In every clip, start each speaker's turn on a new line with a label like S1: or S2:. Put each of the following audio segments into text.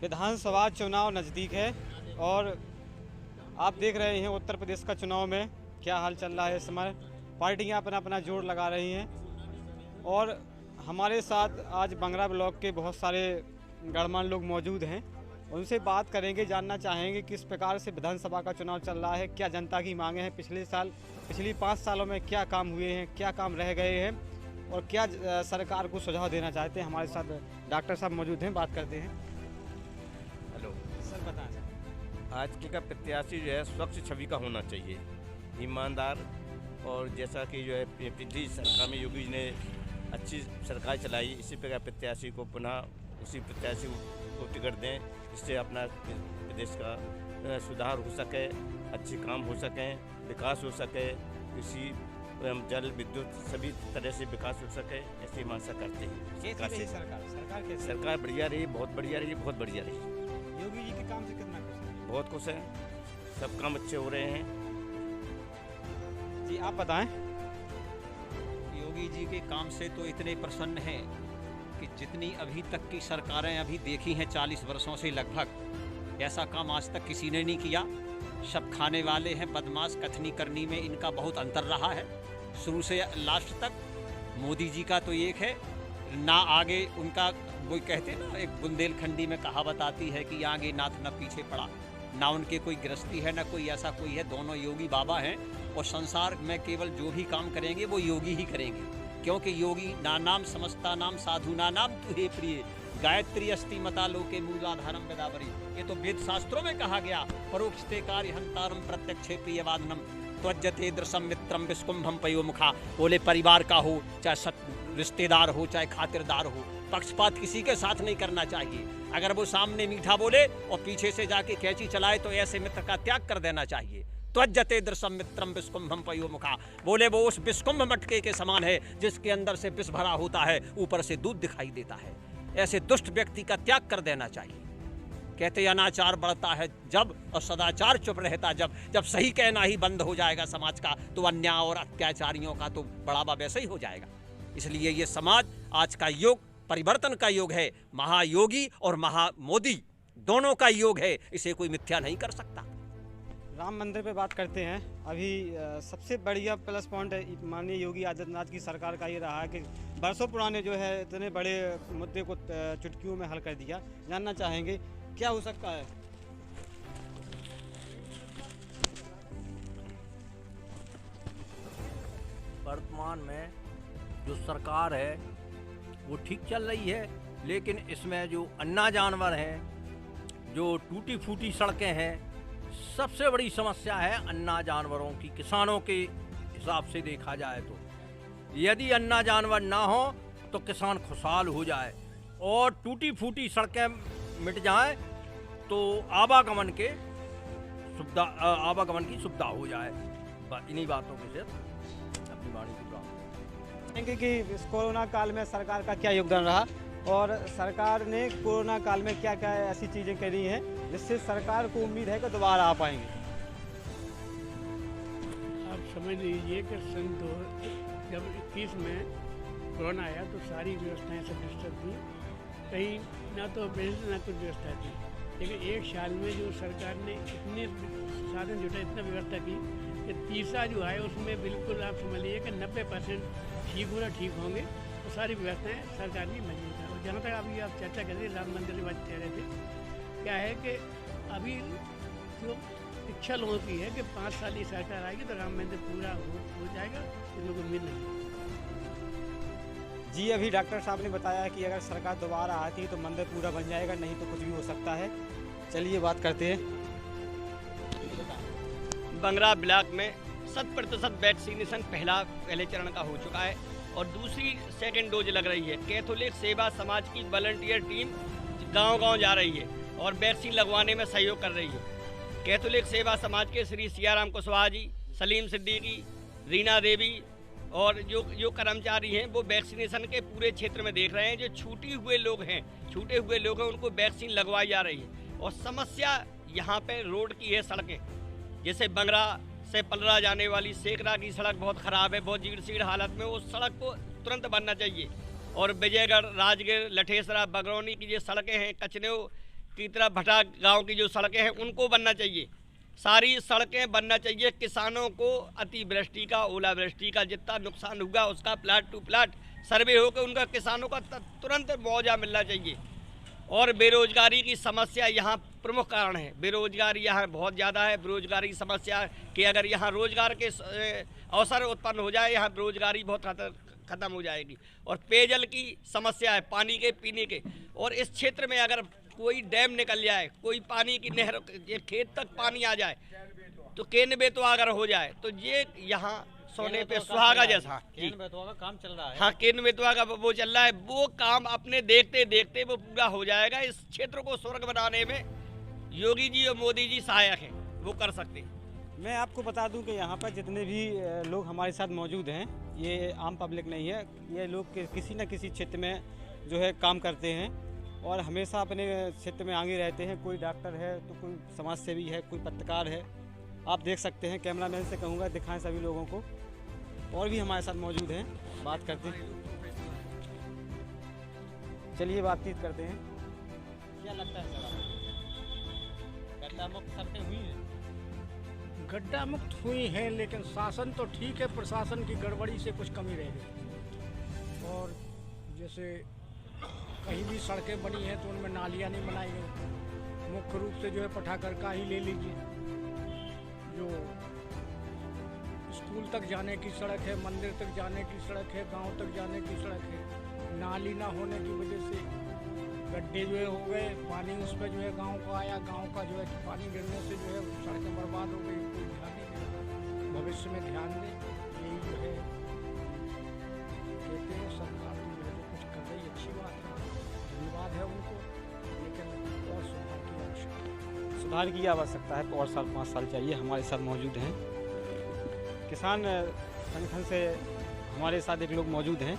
S1: विधानसभा चुनाव नज़दीक है और आप देख रहे हैं उत्तर प्रदेश का चुनाव में क्या हाल चल रहा है। इस समय पार्टियां अपना अपना जोर लगा रही हैं और हमारे साथ आज बंगरा ब्लॉक के बहुत सारे गणमान्य लोग मौजूद हैं। उनसे बात करेंगे, जानना चाहेंगे किस प्रकार से विधानसभा का चुनाव चल रहा है, क्या जनता की मांगें हैं, पिछली 5 सालों में क्या काम हुए हैं, क्या काम रह गए हैं और क्या सरकार को सुझाव देना चाहते हैं। हमारे साथ डॉक्टर साहब मौजूद हैं, बात करते हैं।
S2: हेलो
S1: सर बताएं सर।
S2: आज के का प्रत्याशी जो है स्वच्छ छवि का होना चाहिए, ईमानदार। और जैसा कि जो है पिछली सरकार में योगी जी ने अच्छी सरकार चलाई, इसी प्रकार प्रत्याशी को पुनः उसी प्रत्याशी को टिकट दें, जिससे अपना प्रदेश का सुधार हो सके, अच्छे काम हो सकें, विकास हो सके, कृषि जल विद्युत सभी तरह से विकास हो सके, ऐसी मांसा करते हैं। सरकार बढ़िया रही, बहुत बढ़िया रही, बहुत बढ़िया रही।
S1: योगी जी के काम से कितना खुश हैं?
S2: बहुत खुश हैं, सब काम अच्छे हो रहे हैं।
S1: जी आप बताएं।
S3: योगी जी के काम से तो इतने प्रसन्न हैं कि जितनी अभी तक की सरकारें अभी देखी हैं 40 वर्षों से लगभग, ऐसा काम आज तक किसी ने नहीं किया। सब खाने वाले हैं, बदमाश कथनी करनी में इनका बहुत अंतर रहा है शुरू से लास्ट तक। मोदी जी का तो एक है ना, आगे उनका वो कहते हैं ना, एक बुंदेलखंडी में कहावत आती है कि आगे नाथ न पीछे पड़ा। ना उनके कोई गृहस्थी है, ना कोई ऐसा कोई है, दोनों योगी बाबा हैं। और संसार में केवल जो भी काम करेंगे वो योगी ही करेंगे, क्योंकि योगी ना नाम समस्ता नाम साधु ना नाम तुहे प्रिय गायत्री अस्ति मता लोके मूलाधारम वेदावरी। ये तो वेद शास्त्रों में कहा गया, परोक्षते कार्य हंतारम प्रत्यक्षे प्रियवादनम त्वज्जते दृशम मित्रम विस्कुंभम पयोमुखा। बोले परिवार का हो, चाहे रिश्तेदार हो, चाहे खातिरदार हो, पक्षपात किसी के साथ नहीं करना चाहिए। अगर वो सामने मीठा बोले और पीछे से जाके कैंची चलाए तो ऐसे मित्र का त्याग कर देना चाहिए। त्वज्जते दृशम मित्रम विस्कुंभम पयोमुखा। बोले वो उस विस्कुंभ मटके के समान है जिसके अंदर से विष भरा होता है, ऊपर से दूध दिखाई देता है। ऐसे दुष्ट व्यक्ति का त्याग कर देना चाहिए। कहते अनाचार बढ़ता है जब और सदाचार चुप रहता जब। जब सही कहना ही बंद हो जाएगा समाज का, तो अन्याय और अत्याचारियों का तो बढ़ावा वैसे ही हो जाएगा। इसलिए ये समाज आज का युग परिवर्तन का युग है। महायोगी और महामोदी दोनों का योग है, इसे कोई मिथ्या नहीं कर सकता।
S1: राम मंदिर पे बात करते हैं। अभी सबसे बढ़िया प्लस पॉइंट माननीय योगी आदित्यनाथ की सरकार का ये रहा है कि बरसों पुराने जो है इतने बड़े मुद्दे को चुटकियों में हल कर दिया। जानना चाहेंगे क्या हो सकता है।
S4: वर्तमान में जो सरकार है वो ठीक चल रही है, लेकिन इसमें जो अन्ना जानवर हैं, जो टूटी फूटी सड़कें हैं, सबसे बड़ी समस्या है अन्ना जानवरों की। किसानों के हिसाब से देखा जाए तो यदि अन्ना जानवर ना हो तो किसान खुशहाल हो जाए और टूटी फूटी सड़कें मिट जाए तो आवागमन की सुविधा हो जाए। इन्हीं बातों के साथ अपनी वाणी को
S1: कि इस कोरोना काल में सरकार का क्या योगदान रहा और सरकार ने कोरोना काल में क्या क्या ऐसी चीज़ें करी हैं जिससे सरकार को उम्मीद है कि दोबारा आ पाएंगे।
S5: आप समझ लीजिए कि सन 2021 में कोरोना आया तो सारी व्यवस्थाएं सब डिस्टर्ब थी, कहीं ना तो बेहतर ना कुछ व्यवस्था थी। लेकिन एक साल में जो सरकार ने इतने साधन जुटा, इतना व्यवस्था की कि तीसरा जो है उसमें बिल्कुल आप समझ लीजिए कि 90% ठीक होंगे। तो सारी व्यवस्थाएं सरकार ने मजबूत है। और जहाँ तक अभी आप चर्चा कर रहे राम मंदिर की बात कह रहे थे, क्या है कि अभी जो इच्छा लोगों की है कि 5 साल की सरकार आएगी तो राम मंदिर पूरा हो जाएगा, इसमें कोई उम्मीद नहीं।
S1: जी अभी डॉक्टर साहब ने बताया कि अगर सरकार दोबारा आती है तो मंदिर पूरा बन जाएगा, नहीं तो कुछ भी हो सकता है। चलिए बात करते हैं।
S6: बंगरा ब्लॉक में 100% वैक्सीनेशन पहले चरण का हो चुका है और दूसरी सेकंड डोज लग रही है। कैथोलिक सेवा समाज की वॉलंटियर टीम गांव-गांव जा रही है और वैक्सीन लगवाने में सहयोग कर रही है। कैथोलिक सेवा समाज के श्री सियाराम कुशवाहा जी, सलीम सिद्दीकी, रीना देवी और जो कर्मचारी हैं वो वैक्सीनेशन के पूरे क्षेत्र में देख रहे हैं। जो छूटे हुए लोग हैं उनको वैक्सीन लगवाई जा रही है। और समस्या यहाँ पे रोड की है, सड़कें, जैसे बंगरा से पलरा जाने वाली सेकरा की सड़क बहुत ख़राब है, बहुत जीर्ण शीर्ण हालत में। उस सड़क को तुरंत बनना चाहिए। और विजयगढ़, राजगीर, लठेसरा, बगरौनी की जो सड़कें हैं, कचनेऊ, की तरफ भटा गांव की जो सड़कें हैं उनको बनना चाहिए, सारी सड़कें बनना चाहिए। किसानों को अतिवृष्टि का, ओलावृष्टि का जितना नुकसान हुआ उसका प्लाट टू प्लाट सर्वे होकर उनका किसानों का तुरंत मुआवजा मिलना चाहिए। और बेरोजगारी की समस्या यहाँ प्रमुख कारण है, बेरोजगारी यहाँ बहुत ज़्यादा है। बेरोजगारी की समस्या कि अगर यहाँ रोजगार के अवसर उत्पन्न हो जाए, यहाँ बेरोजगारी बहुत खत्म हो जाएगी। और पेयजल की समस्या है, पानी के पीने के, और इस क्षेत्र में अगर कोई डैम निकल जाए, कोई पानी की नहर खेत तक पानी आ जाए, तो केन बेतवा अगर हो जाए तो ये यहाँ सोने पे सुहागा जैसा
S3: केन बेतवा का काम चल रहा है।
S6: हाँ, केन बेतवा का वो चल रहा है, वो काम अपने देखते देखते वो पूरा हो जाएगा। इस क्षेत्र को स्वर्ग बनाने में योगी जी और मोदी जी सहायक हैं, वो कर सकते हैं।
S1: मैं आपको बता दूं कि यहाँ पर जितने भी लोग हमारे साथ मौजूद हैं, ये आम पब्लिक नहीं है, ये लोग किसी न किसी क्षेत्र में जो है काम करते हैं और हमेशा अपने क्षेत्र में आगे रहते हैं। कोई डॉक्टर है तो कोई समाज सेवी है, कोई पत्रकार है, आप देख सकते हैं। कैमरामैन से कहूँगा दिखाएं सभी लोगों को। और भी हमारे साथ मौजूद हैं, बात करते हैं। चलिए बातचीत करते हैं।
S3: क्या लगता है सर, गड्ढा मुक्त सड़कें हुई हैं?
S7: गड्ढा मुक्त हुई हैं, लेकिन शासन तो ठीक है, प्रशासन की गड़बड़ी से कुछ कमी रह गई। और जैसे कहीं भी सड़कें बनी हैं तो उनमें नालियाँ नहीं बनाई गई। मुख्य रूप से जो है पठाकर का ही ले लीजिए, जो स्कूल तक जाने की सड़क है, मंदिर तक जाने की सड़क है, गांव तक जाने की सड़क है, नाली ना होने की वजह से गड्ढे जो है हो गए, पानी उस पर जो है गांव का आया, गांव का जो है पानी गिरने से जो है सड़कें बर्बाद हो गई। कोई ध्यान नहीं देगा, भविष्य में ध्यान दें, यही जो है कहते हैं। सरकार जो है कुछ कर रही, अच्छी बात है, धन्यवाद है उनको, लेकिन और सुधार की आवश्यकता है।
S1: सुधार की आवश्यकता है, और 5 साल चाहिए। हमारे साथ मौजूद हैं किसान संगठन से, हमारे साथ एक लोग मौजूद हैं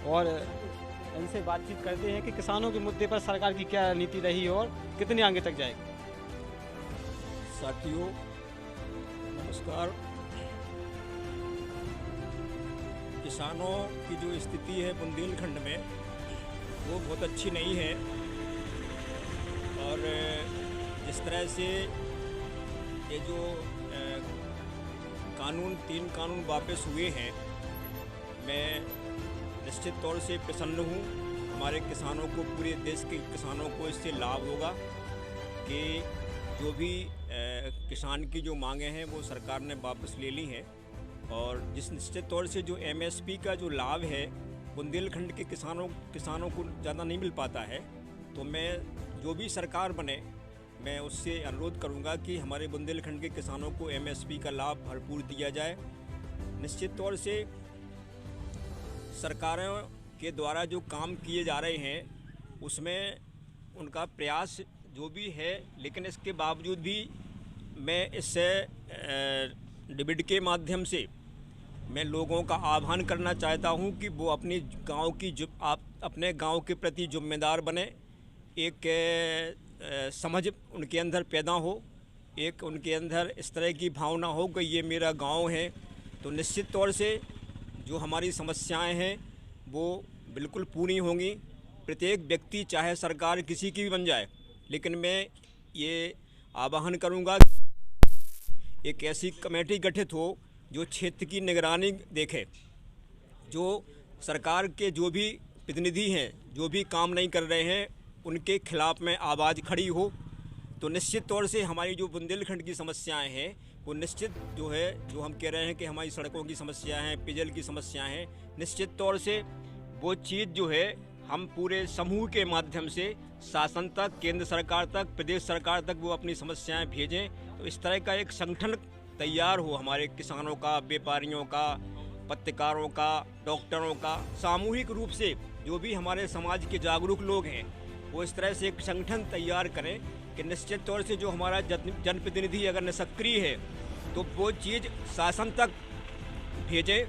S1: और इनसे बातचीत करते हैं कि किसानों के मुद्दे पर सरकार की क्या नीति रही और कितने आगे तक जाएगी।
S8: साथियों नमस्कार। किसानों की जो स्थिति है बुंदेलखंड में वो बहुत अच्छी नहीं है, और जिस तरह से ये जो तीन कानून वापस हुए हैं, मैं निश्चित तौर से प्रसन्न हूँ। हमारे किसानों को, पूरे देश के किसानों को इससे लाभ होगा कि जो भी किसान की जो मांगे हैं वो सरकार ने वापस ले ली हैं। और जिस निश्चित तौर से जो MSP का जो लाभ है बुंदेलखंड के किसानों को ज़्यादा नहीं मिल पाता है, तो मैं जो भी सरकार बने मैं उससे अनुरोध करूंगा कि हमारे बुंदेलखंड के किसानों को MSP का लाभ भरपूर दिया जाए। निश्चित तौर से सरकारों के द्वारा जो काम किए जा रहे हैं उसमें उनका प्रयास जो भी है, लेकिन इसके बावजूद भी मैं इससे डिबेट के माध्यम से मैं लोगों का आह्वान करना चाहता हूं कि वो अपने गांव के प्रति जिम्मेदार बने। एक समझ उनके अंदर पैदा हो, एक उनके अंदर इस तरह की भावना हो कि ये मेरा गांव है, तो निश्चित तौर से जो हमारी समस्याएं हैं वो बिल्कुल पूरी होंगी। प्रत्येक व्यक्ति चाहे सरकार किसी की भी बन जाए, लेकिन मैं ये आह्वान करूंगा एक ऐसी कमेटी गठित हो जो क्षेत्र की निगरानी देखे, जो सरकार के जो भी प्रतिनिधि हैं जो भी काम नहीं कर रहे हैं उनके खिलाफ में आवाज़ खड़ी हो। तो निश्चित तौर से हमारी जो बुंदेलखंड की समस्याएं हैं वो निश्चित जो है, जो हम कह रहे हैं कि हमारी सड़कों की समस्याएं हैं, पेयजल की समस्याएं हैं, निश्चित तौर से वो चीज़ जो है हम पूरे समूह के माध्यम से शासन तक, केंद्र सरकार तक, प्रदेश सरकार तक वो अपनी समस्याएं भेजें। तो इस तरह का एक संगठन तैयार हो हमारे किसानों का, व्यापारियों का, पत्रकारों का, डॉक्टरों का, सामूहिक रूप से जो भी हमारे समाज के जागरूक लोग हैं वो इस तरह से एक संगठन तैयार करें कि निश्चित तौर से जो हमारा जनप्रतिनिधि अगर सक्रिय है तो वो चीज़ शासन तक भेजें,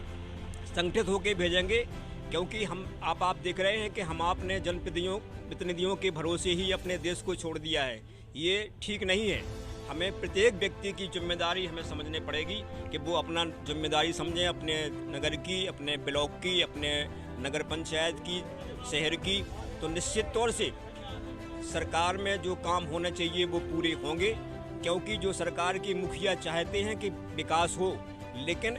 S8: संगठित होकर भेजेंगे। क्योंकि आप देख रहे हैं कि हम आपने जनप्रतिनिधियों के भरोसे ही अपने देश को छोड़ दिया है, ये ठीक नहीं है। हमें प्रत्येक व्यक्ति की जिम्मेदारी हमें समझनी पड़ेगी कि वो अपना जिम्मेदारी समझें, अपने नगर की, अपने ब्लॉक की, अपने नगर पंचायत की, शहर की। तो निश्चित तौर से सरकार में जो काम होने चाहिए वो पूरे होंगे, क्योंकि जो सरकार की मुखिया चाहते हैं कि विकास हो, लेकिन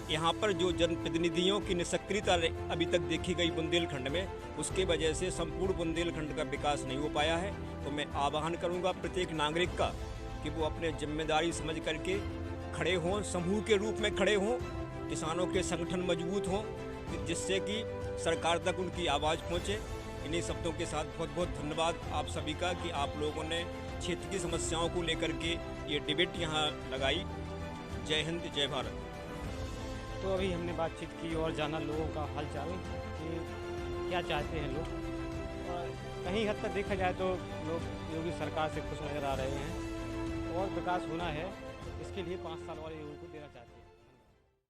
S8: यहाँ पर जो जनप्रतिनिधियों की निष्क्रियता अभी तक देखी गई बुंदेलखंड में, उसके वजह से संपूर्ण बुंदेलखंड का विकास नहीं हो पाया है। तो मैं आह्वान करूँगा प्रत्येक नागरिक का कि वो अपने जिम्मेदारी समझ करके खड़े हों, समूह के रूप में खड़े हों, किसानों के संगठन मजबूत हों, जिससे कि सरकार तक उनकी आवाज़ पहुँचे। इन्हीं शब्दों के साथ बहुत बहुत धन्यवाद आप सभी का कि आप लोगों ने क्षेत्र की समस्याओं को लेकर के ये डिबेट यहाँ लगाई। जय हिंद, जय भारत।
S1: तो अभी हमने बातचीत की और जाना लोगों का हालचाल कि क्या चाहते हैं लोग, और कहीं हद तक देखा जाए तो लोग योगी सरकार से खुश नज़र आ रहे हैं और विकास होना है, इसके लिए 5 साल वाले